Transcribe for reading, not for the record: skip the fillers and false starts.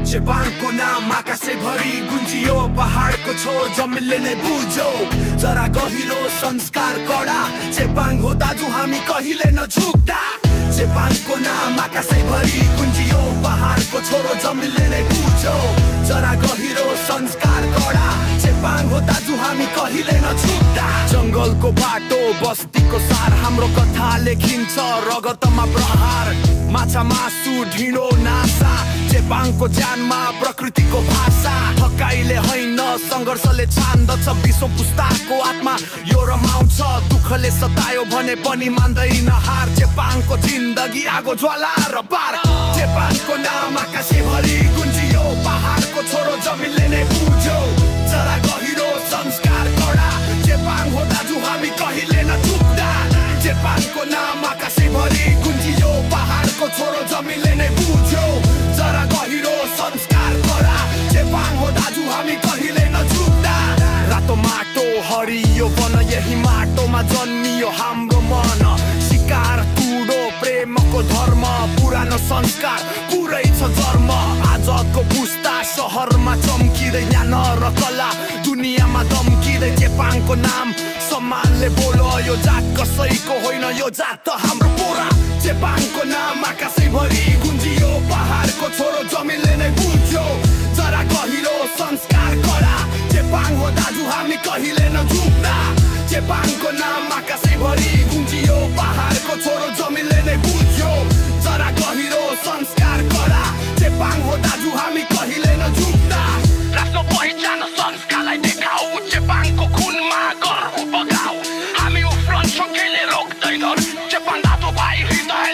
चेपाङको नाम आकाशैभरि गुन्जियो पहाडको छेउ जमिनले नै बुझ्यो जरा गहिरो संस्कार कडा चेपाङ हो दाजु हामी कहिले नझुक्दा चेपाङको नाम आकाशैभरि गुन्जियो पहाडको छेउ जमिनले नै बुझ्यो जरा गहिरो संस्कार कडा चेपाङ हो दाजु हामी कहिले नझुक्दा जंगलको बाटो बस्तीको सार हाम्रो कथा लेखिन्छ रगतमा प्रहार माछा मासु ढिँडो नासा चेपाङको ज्यानमा प्रकृतिको भाषा थकाइले होइन संघर्षले छान्दछ विश्व पुस्ताको आत्मा यो रमाउँछ दुःखले सतायो भने पनि मान्दैन हार चेपाङको जिन्दगी आगो ज्वाला र पार चेपाङको नाम आकाशैभरि गुन्जियो पहाडको छोरो जमिनले नै बुझ्यो जरा गहिरो संस्कार कडा चेपाङ हो दाजु हामी कहिले नचुक्दा चेपाङको नाम आकाशैभरि गुन्जियो पहाडको छोरो जमिनले नै बुझ्यो जरा गहिरो संस्कार कडा चेपाङ हो दाजु हामी कहिले नचुक्दा रातो माटो हरियो वन यही माटोमा जन्मियो हाम्रो मन शिकार तुडो प्रेमको धर्म पुरानो संस्कार पुरै छ जन्म आजको पुस्ता शहरमा चम्किँदै ज्ञान र कला दुनियाँमा दम्किँदै चेपाङको नाम सम्मानले बोलो यो जात कसैको होइन यो जात त हाम्रो पोरा चेपाङको नाम आकाशैभरि गुन्जियो पहाडको छोरो जमिनले नै बुझ्यो जरा गहिरो संस्कार कडा चेपाङ हो दाजु हामी कहिले नझुक्दा चेपाङको नाम आकाशैभरि गुन्जियो पहाडको छोरो जमिनले नै बुझ्यो जरा गहिरो संस्कार कडा चेपाङ हो दाजु हामी कहिले नझुक्दा आफ्नो पहिचान संस्कारलाई देखाऊ चेपाङको खुनमा गर्व बगाऊ हामी उफ्रन्छौँ केले रोक्दैनन् चेपाङ दाजु भाइ हृदय